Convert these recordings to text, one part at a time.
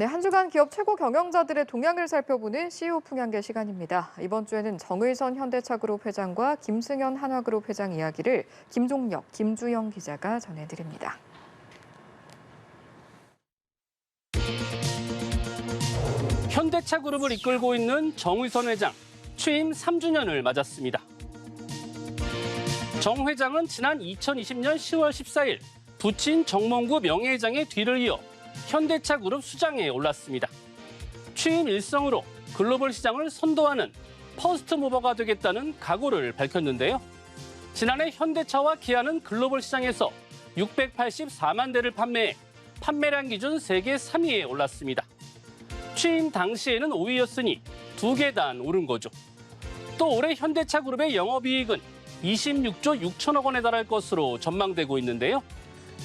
네, 한 주간 기업 최고 경영자들의 동향을 살펴보는 CEO 풍향계 시간입니다. 이번 주에는 정의선 현대차그룹 회장과 김승현 한화그룹 회장 이야기를 김종혁, 김주영 기자가 전해드립니다. 현대차그룹을 이끌고 있는 정의선 회장, 취임 3주년을 맞았습니다. 정 회장은 지난 2020년 10월 14일 부친 정몽구 명예회장의 뒤를 이어 현대차그룹 수장에 올랐습니다. 취임 일성으로 글로벌 시장을 선도하는 퍼스트 무버가 되겠다는 각오를 밝혔는데요. 지난해 현대차와 기아는 글로벌 시장에서 684만 대를 판매해 판매량 기준 세계 3위에 올랐습니다. 취임 당시에는 5위였으니 2계단 오른 거죠. 또 올해 현대차그룹의 영업이익은 26조 6천억 원에 달할 것으로 전망되고 있는데요.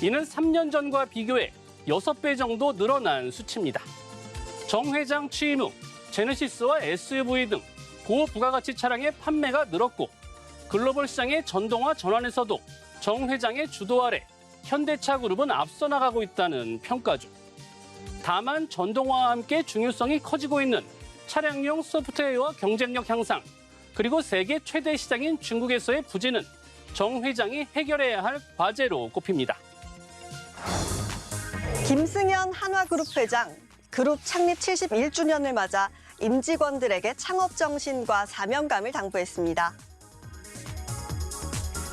이는 3년 전과 비교해 6배 정도 늘어난 수치입니다. 정 회장 취임 후 제네시스와 SUV 등 고부가가치 차량의 판매가 늘었고 글로벌 시장의 전동화 전환에서도 정 회장의 주도 아래 현대차그룹은 앞서 나가고 있다는 평가죠. 다만 전동화와 함께 중요성이 커지고 있는 차량용 소프트웨어와 경쟁력 향상, 그리고 세계 최대 시장인 중국에서의 부진은 정 회장이 해결해야 할 과제로 꼽힙니다. 김승현 한화그룹 회장, 그룹 창립 71주년을 맞아 임직원들에게 창업 정신과 사명감을 당부했습니다.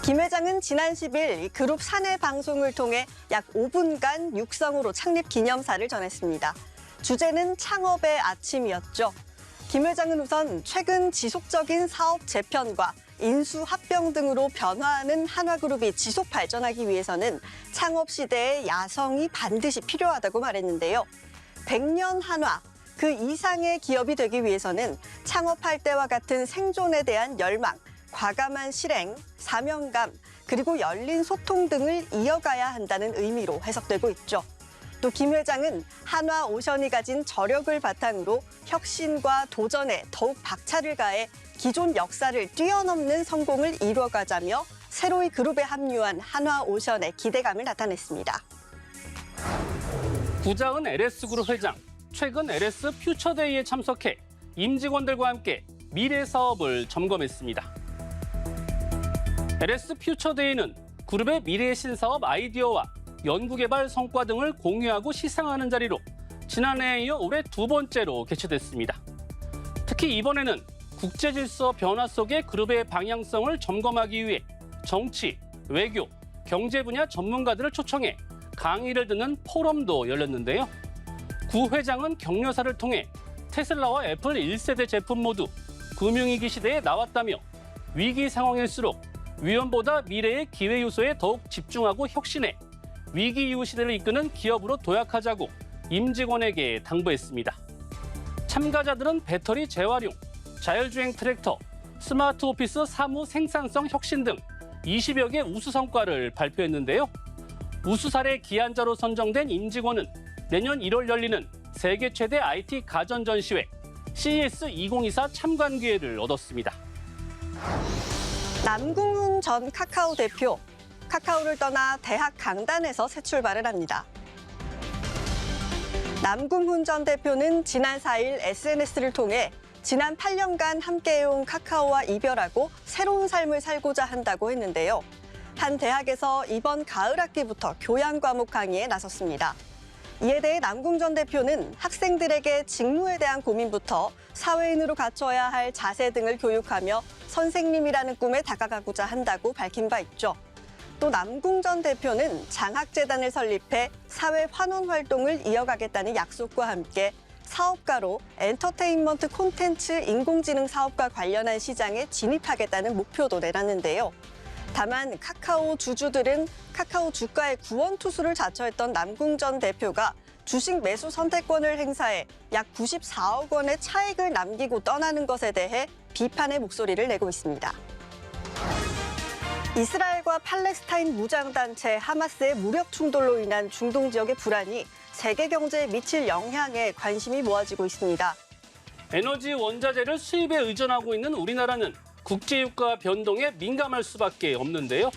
김 회장은 지난 10일 그룹 사내 방송을 통해 약 5분간 육성으로 창립 기념사를 전했습니다. 주제는 창업의 아침이었죠. 김 회장은 우선 최근 지속적인 사업 재편과 인수 합병 등으로 변화하는 한화그룹이 지속 발전하기 위해서는 창업 시대의 야성이 반드시 필요하다고 말했는데요. 100년 한화, 그 이상의 기업이 되기 위해서는 창업할 때와 같은 생존에 대한 열망, 과감한 실행, 사명감, 그리고 열린 소통 등을 이어가야 한다는 의미로 해석되고 있죠. 또 김 회장은 한화오션이 가진 저력을 바탕으로 혁신과 도전에 더욱 박차를 가해 기존 역사를 뛰어넘는 성공을 이루어가자며 새로이 그룹에 합류한 한화오션의 기대감을 나타냈습니다. 구자은 LS그룹 회장, 최근 LS 퓨처데이에 참석해 임직원들과 함께 미래 사업을 점검했습니다. LS 퓨처데이는 그룹의 미래 신사업 아이디어와 연구개발 성과 등을 공유하고 시상하는 자리로 지난해에 이어 올해 2번째로 개최됐습니다. 특히 이번에는 국제질서 변화 속의 그룹의 방향성을 점검하기 위해 정치, 외교, 경제 분야 전문가들을 초청해 강의를 듣는 포럼도 열렸는데요. 구 회장은 격려사를 통해 테슬라와 애플 1세대 제품 모두 금융위기 시대에 나왔다며 위기 상황일수록 위험보다 미래의 기회 요소에 더욱 집중하고 혁신해 위기 이후 시대를 이끄는 기업으로 도약하자고 임직원에게 당부했습니다. 참가자들은 배터리 재활용, 자율주행 트랙터, 스마트 오피스 사무 생산성 혁신 등 20여 개 우수 성과를 발표했는데요. 우수 사례 기한자로 선정된 임직원은 내년 1월 열리는 세계 최대 IT 가전 전시회 CES 2024 참관 기회를 얻었습니다. 남궁훈 전 카카오 대표, 카카오를 떠나 대학 강단에서 새 출발을 합니다. 남궁훈 전 대표는 지난 4일 SNS를 통해 지난 8년간 함께해온 카카오와 이별하고 새로운 삶을 살고자 한다고 했는데요. 한 대학에서 이번 가을 학기부터 교양 과목 강의에 나섰습니다. 이에 대해 남궁 전 대표는 학생들에게 직무에 대한 고민부터 사회인으로 갖춰야 할 자세 등을 교육하며 선생님이라는 꿈에 다가가고자 한다고 밝힌 바 있죠. 또 남궁 전 대표는 장학재단을 설립해 사회 환원 활동을 이어가겠다는 약속과 함께 사업가로 엔터테인먼트 콘텐츠 인공지능 사업과 관련한 시장에 진입하겠다는 목표도 내놨는데요. 다만 카카오 주주들은 카카오 주가의 구원투수를 자처했던 남궁 전 대표가 주식 매수 선택권을 행사해 약 94억 원의 차익을 남기고 떠나는 것에 대해 비판의 목소리를 내고 있습니다. 이스라엘과 팔레스타인 무장단체 하마스의 무력 충돌로 인한 중동 지역의 불안이 세계 경제에 미칠 영향에 관심이 모아지고 있습니다. 에너지 원자재를 수입에 의존하고 있는 우리나라는 국제유가 변동에 민감할 수밖에 없는데요.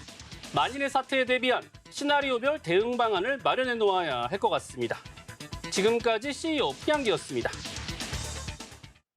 만일의 사태에 대비한 시나리오별 대응 방안을 마련해 놓아야 할 것 같습니다. 지금까지 CEO 풍양기였습니다.